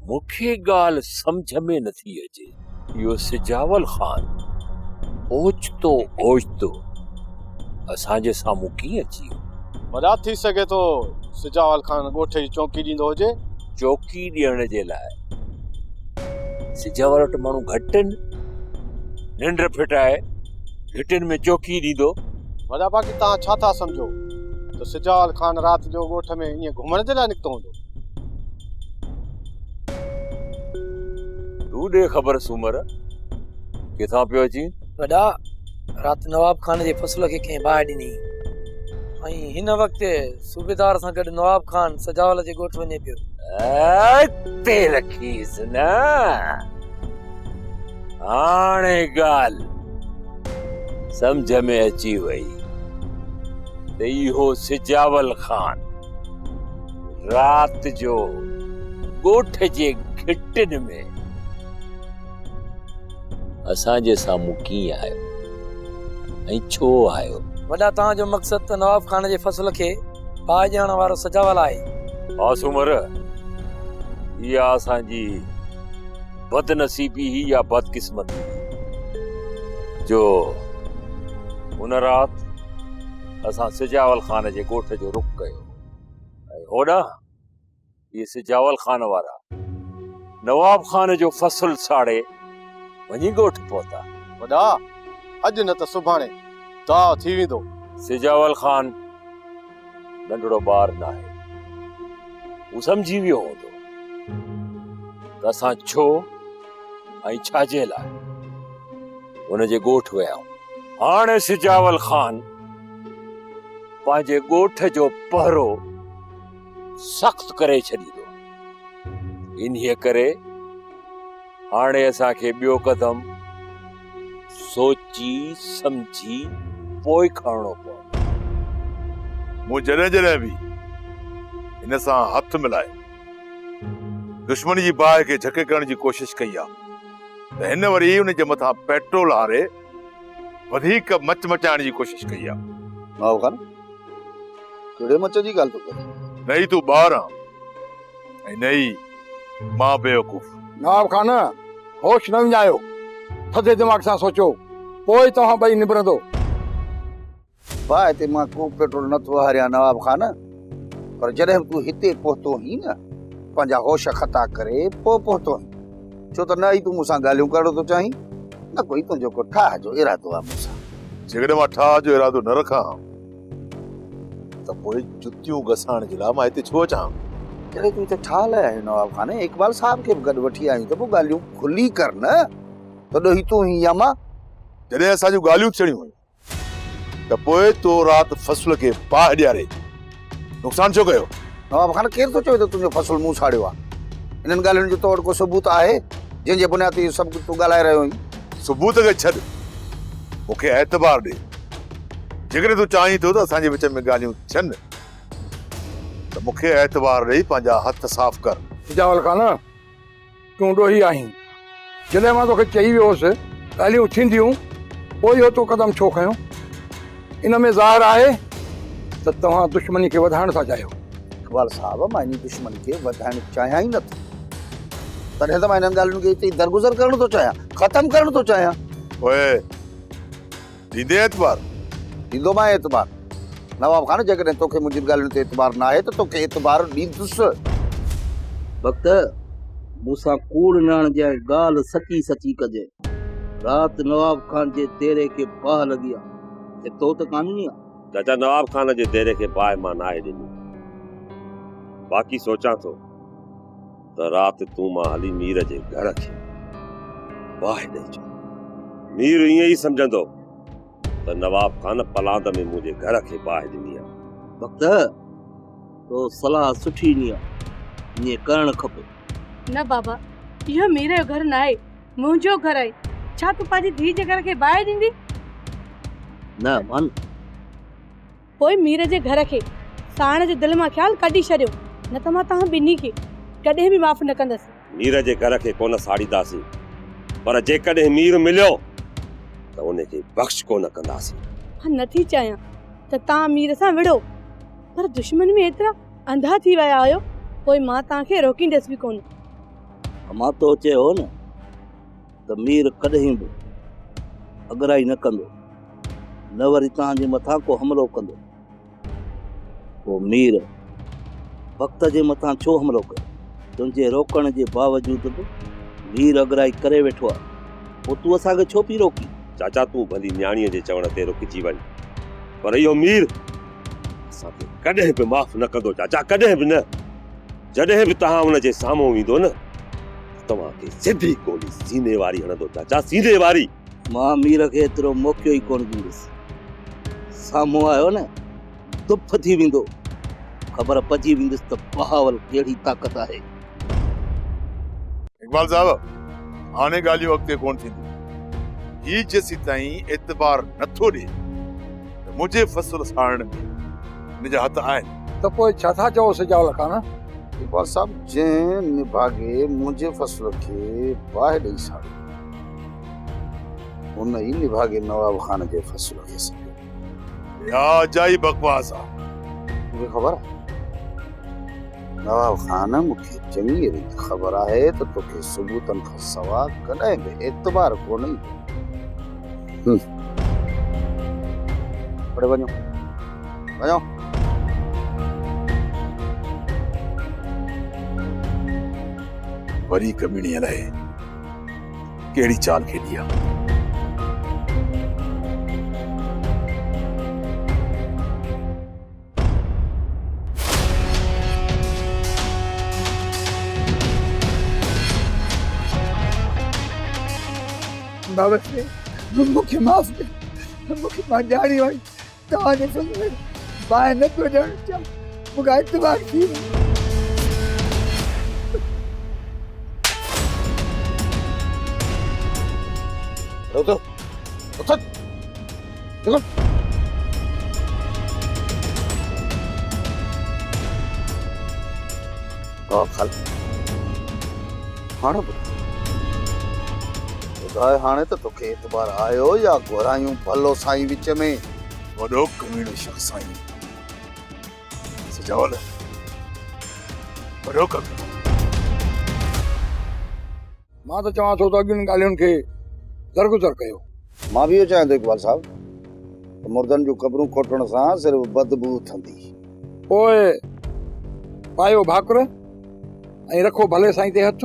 मूंखे ॻाल्हि सम्झ में नथी अचे, इहो सिजावल ख़ान ओचितो ओचितो असांजे साम्हूं कीअं अची वियो? वॾा थी सघे थो सिजावल ख़ान ॻोठ जी चौकी ॾींदो हुजे। चौकी ॾियण जे लाइ सिजावल वटि माण्हू घटि आहिनि? निंड फिटाए घिटिन में चौकी ॾींदो? वॾा बाक़ी तव्हां छा था सम्झो त सिजावल ख़ान राति जो ॻोठ में ईअं घुमण जे लाइ निकितो हूंदो? तूं ॾे ख़बर सूमर, किथां पियो अची? वॾा, राति नवाब खान जे फसल खे कंहिं बाहि ॾिनी ऐं हिन वक़्तु सूबेदार सां गॾु नवाब खान सजावल जे ॻोठ वञे पियो। ते रखीस न, हाणे ॻाल्हि सम्झ में अची वई त इहो सिजावल ख़ान राति जो ॻोठ जे घिटिन में असांजे साम्हूं कीअं आयो ऐं छो आयो? वॾा, तव्हांजो मक़सदु त नवाब खान जे फसल खे बाहि ॾियण वारो सजावल आहे। हा सूमर, इहा असांजी बदनसीबी ही या बदकिस्मती जो उन राति असां सिजावल ख़ान जे ॻोठ जो रुख कयो ऐं होॾां इहे सिजावल ख़ान वारा नवाब ख़ान जो फसल साड़े वञी ॻोठ पहुता। वॾा, अॼु न त सुभाणे दाव थी वेंदो। सिजावल ख़ान नंढड़ो ॿार न आहे, हू सम्झी वियो हूंदो त असां छो ऐं छाजे लाइ हुन जे ॻोठ विया आहियूं। हाणे सिजावल ख़ान पंहिंजे ॻोठ जो पहरो सख़्त करे छॾींदो। इन्हीअ करे हाणे असांखे ॿियो कदम सोची सम्झी पोइ खणणो पवंदो। मूं जॾहिं जॾहिं बि हिन सां हथ मिलाए दुश्मनी जी बाहि खे झके करण जी कोशिश कई आहे त हिन वरी उन जे मथां पेट्रोल हारे वधीक मच मचाइण जी कोशिश कई आहे। नवाब खान, कहिड़े मच जी ॻाल्हि थो करे? नई तूं ॿार आं ऐं नई मां बेवकूफ़। नवाब खान, होश न विञायो, थधे दिमाग़ सां सोचो, पोइ तव्हां ॿई निबरंदो। बाहि ते मां को पेट्रोल नथो हारियां नवाब खान, पर जॾहिं तूं हिते पहुतो ही न, पंहिंजा होश ख़ता करे पोइ पहुतो ही। छो त न ई तूं मूंसां ॻाल्हियूं करणो थो चाहीं, न कोई तुंहिंजो को ठाह जो इरादो आहे मूंसां। जेकॾहिं मां ठाह जो इरादो न रखां त पोइ जुतियूं घसाइण जे लाइ मां हिते छो अचां? जॾहिं तूं हिते ठाह लाइ आहियो नवाब खान, इकबाल साहब खे बि गॾु वठी आयूं त पोइ ॻाल्हियूं खुली कर न। तॾो ही तूं ही या मां? जॾहिं असांजूं ॻाल्हियूं थियणियूं हुयूं त पोइ तो राति फसल खे बाहि ॾियारे नुक़सान छो कयो? नवाब खान, केरु थो चवे त तुंहिंजो फसल मूं साड़ियो आहे? इन्हनि ॻाल्हियुनि जो तो वटि को सबूत आहे जंहिंजे बुनियाद ते सभु कुझु तूं ॻाल्हाए रहियो आहीं? सबूत खे छॾ, मूंखे एतबार ॾे। जेकॾहिं तूं चाहीं थो त असांजे विच में ॻाल्हियूं थियनि त मूंखे एतबार ॾेई पंहिंजा हथ साफ़ कर। सिजावल खान, तूं ॾोही आहीं। जॾहिं मां तोखे चई वियो हुउसि ॻाल्हियूं थींदियूं, पोइ इहो तूं कदम छो खयो? इन में ज़ाहिर आहे त तव्हां दुश्मनी खे वधाइण था चाहियो। इकबाल साहब, मां इन दुश्मनी खे वधाइण चाहियां ई नथो। तॾहिं त मां इन्हनि ॻाल्हियुनि खे हिते दरगुज़र करणु थो चाहियां, ख़तमु करणु थो चाहियां। ओए, ॾींदे एतबार? ॾींदो मां एतबार। नवाब खान, जेकॾहिं तोखे मुंहिंजी ॻाल्हियुनि ते एतबार न आहे त तोखे एतबार ॾींदुसि। वक़्त मूंसां कूड़ न हणजांइ, ॻाल्हि सची सची कजे। राति नवाब खान जे डेरे खे बाहि लॻी आहे, तो त कानूनी आहे। चाचा, नवाब खान जे डेरे खे बाहि मां नाहे ॾिनी। बाक़ी सोचां थो त राति तूं मां हली मीर जे घर खे बाहि ॾेई अचूं। मीर ईअं ई सम्झंदो त नवाब खान पलांद में मुंहिंजे घर खे बाहि ॾिनी आहे। वक़्त तो सलाह सुठी नी आहे, ईअं करणु खपे। न बाबा, इहो मीर जो घर न आहे, मुंहिंजो घर आहे। छा तूं पंहिंजी धीउ जे घर खे बाहि ॾींदी? न मन, पोइ मीर जे घर खे साण जे दिलि मां ख़्यालु कढी छॾियो, न त मां तव्हां ॿिन्ही खे कॾहिं बि माफ़ न कंदसि। मीर जे घर खे कोन साड़ींदासीं, पर जेकॾहिं मीर मिलियो त उनखे बख़्श कोन कंदासीं। मां नथी चाहियां त तव्हां मीर सां विड़ो, पर दुश्मन में एतिरा अंधा थी विया आहियो, पोइ मां तव्हांखे रोकींदसि बि कोन। मां तो चयो न त मीर कॾहिं बि अगराई न कंदो, न वरी तव्हांजे मथां को हमलो कंदो। पोइ मीर वक़्त जे मथां छो हमलो कयो? तुंहिंजे रोकण जे बावजूद बि मीर अगराई करे वेठो आहे। पोइ तूं असांखे छो पई रोकी? चाचा तूं भली न्याणीअ जे चवण ते रुकिजी वञ, पर इहो मीर असांखे कॾहिं बि माफ़ न कंदो चाचा, कॾहिं बि न। जॾहिं बि तव्हां हुन जे साम्हूं ईंदो न, तव्हांखे सिधी गोली सीने वारी हणंदो चाचा, सीने वारी। मां मीर खे एतिरो मौक़ो ई कोन ॾींदुसि। साम्हूं आयो न दुफ थी वेंदो, ख़बर पइजी वेंदुसि त बहावल कहिड़ी ताक़त आहे। इकबाल साहब, हाणे ॻाल्हियूं अॻिते कोन थींदियूं। ही जेसी ताईं एतबार नथो ॾे त मुंहिंजे फ़सुल साड़ण में हिनजा हथ आहिनि। त पोइ छा था चओ सिजावल खान? इकबाल साहब, जंहिं निभागे मुंहिंजे फ़सुल खे बाहि ॾेई साड़ियो, हुन ई निभागे नवाब खान जे फ़सुल खे साड़ियो। या अजाई बकवास आहे। मूंखे ख़बर आहे नवाब खान, मूंखे चङी रीति ख़बर आहे त तोखे सबूतनि खां सवाइ कॾहिं बि एतबार कोन ईंदो। परे वञो वञो। वरी कमीणीअ लाइ कहिड़ी चाल खेॾी आहे। बाबा से मूंखे माफ़ कयो, मूंखे मां ॼाणी वई तव्हांजे फ़सुल में बाहि न पियो ॾियणु चाहियां। मूंखां एतबार थी वियो। उथो उथो देखो। खाल हाणे ॿुधाए, हाणे त तोखे एतबार आयो या घुरायूं भलो साईं विच में? वॾो कमीणो शख़्स साईं सजावल, वॾो कमीणो। मां त चवां थो त अॻियुनि ॻाल्हियुनि खे दरगुज़र कयो। मां बि इहो चाहियां थो इकबाल साहब त मुर्दनि जूं क़बरूं खोटण सां सिर्फ़ बदबू थींदी। पोइ पायो भाकुर ऐं रखो भले साईं ते हथ,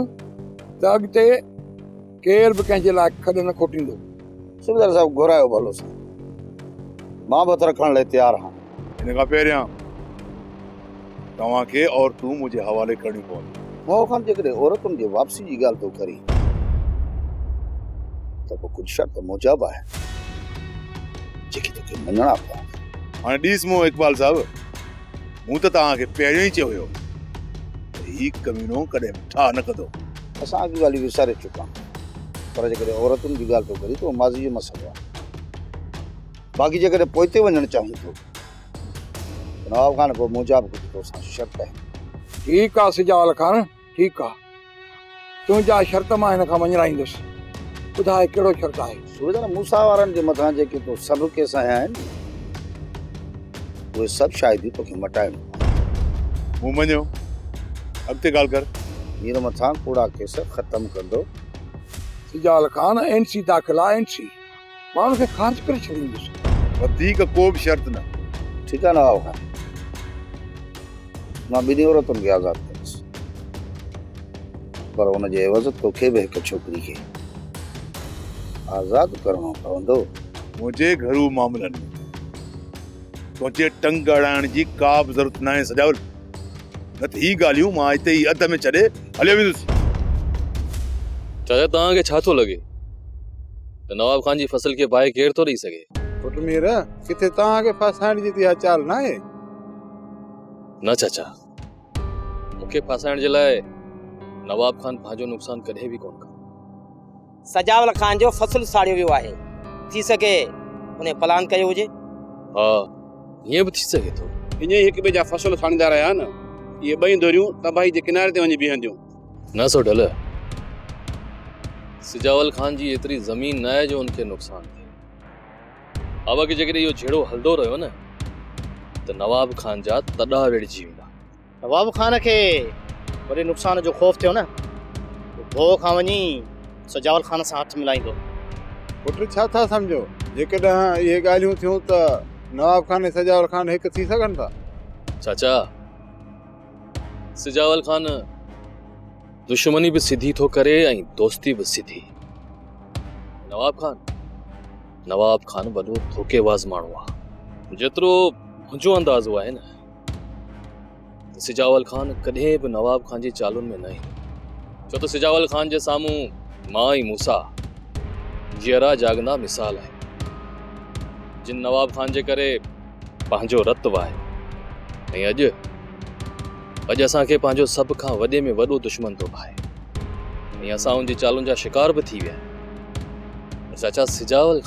त अॻिते केर बि कंहिंजे लाइ खॾ न खोटींदो। सुबेदार साहब, घुरायो भलो साईं, मां बि हथ रखण लाइ तयारु आहियां। हिन खां पहिरियां तव्हांखे और तूं मुंहिंजे हवाले करणी पवंदी। मोह खान, जेकॾहिं औरतुनि जी वापसी जी ॻाल्हि थो करी त पोइ कुझु शर्त मुजाब आहे जेकी तोखे मञणा पवंदा। हाणे ॾिस मूं इकबाल साहब, मूं त तव्हांखे पहिरियों ई चयो हुयो त ही कमीनो कॾहिं ठा न कंदो। असां अॻी ॻाल्हि विसारे चुका आहियूं, पर जेकॾहिं औरतुनि जी ॻाल्हि थो करी त उहो माज़ी जो मसइलो आहे। बाक़ी जेकॾहिं पोइते वञणु चाहीं थो नवाब खान, पोइ मुजाब कुझु तोसां शर्त आहे। ठीकु आहे सिजावल खान, ठीकु आहे, तुंहिंजा शर्त मां हिन खां मञाईंदुसि। ॿुधाए कहिड़ो शर्त आहे? सुबेदार, मूसा वारनि जे मथां जेके तो सभु केस आया आहिनि उहे सभु शायदि तोखे मटाइणो। मूं मञियो, अॻिते ॻाल्हि कर। हींअर मथां कूड़ा केस ख़तमु कंदो। सिजावल खान, एनसी दाख़िला एनसी, मां हुनखे ख़ारिज करे छॾींदुसि। वधीक को बि शर्त न। ठीकु आहे नवाब खान, मां ॿिन्ही औरतुनि खे आज़ादु कंदुसि, पर हुनजे एवज़ तोखे बि हिकु छोकिरी खे आज़ादु करणो पवंदो। मुंहिंजे घरू मामलनि में तुंहिंजे टंग अड़ाइण जी का बि ज़रूरत न आहे सजावल। न त ही ॻाल्हियूं मां हिते ई अध में छॾे हलियो वेंदुसि। चाचा, तव्हांखे छा थो लॻे त नवाब खान जी फसल खे बाहि केरु थो ॾेई सघे? पुट मीर, किथे तव्हांखे फासाइण जी इहा चाल न आहे? न चाचा, मूंखे फासाइण जे लाइ नवाब खान पंहिंजो नुक़सान कॾहिं बि कोन कंदो। सजावल खान जो फसल साड़ियो वियो आहे, थी सघे उन प्लान कयो हुजे। हा, ईअं बि थी सघे थो। हीअं ई हिक ॿिए जा फसल थाणीदार आया न, इहे ॿई दोरियूं तबाही जे किनारे ते वञी बीहंदियूं। न सो ढल, सिजावल खान जी एतिरी ज़मीन न आहे जो उनखे नुक़सान थिए। अब के जेकॾहिं इहो झेड़ो हलंदो रहियो न त नवाब खान जा तॾा वेड़जी वेंदा। नवाब खान खे वरी नुक़सान जो ख़ौफ़ थियो न, भो खां वञी सजावल ख़ान सां हथ मिलाईंदो। पुट छा था सम्झो जेकॾहिं इहे ॻाल्हियूं थियूं त नवाब खान ऐं सजावल खान हिकु थी सघनि था? चाचा सिजावल खान दुश्मनी भी सिधी थो करे ऐं दोस्ती भी सिधी। नवाब खान वॾो धोखेबाज़ माण्हू आहे। जेतिरो मुंहिंजो अंदाज़ो आहे न, सिजावल खान कॾहिं बि नवाब खान जी चालुनि में न ईंदो। छो त सिजावल खान जे साम्हूं मां ऐं मूसा जीअरा जागंदा मिसाल आहे, जिन नवाब खान जे करे पंहिंजो रत वाहे ऐं अॼु असांखे पंहिंजो सभ खां वॾे में वॾो दुश्मन थो भाए ऐं असां उन जी चालुनि जा शिकार बि थी विया। चाचा सिजावल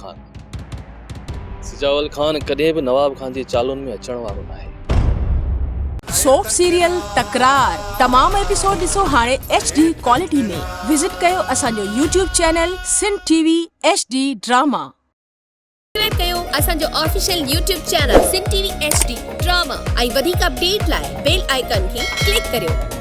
खान कॾहिं बि नवाब खान जी चालुनि में अचण वारो न आहे। सोप सीरियल तकरार तमाम एपिसोड ॾिसो हाणे HD क्वालिटी में। विजिट कयो असांजो YouTube channel Sindh TV HD drama. Subscribe कयो असांजो official YouTube channel Sindh TV HD drama ऐं वधीक अपडेट लाइ बेल आइकन खे क्लिक करियो।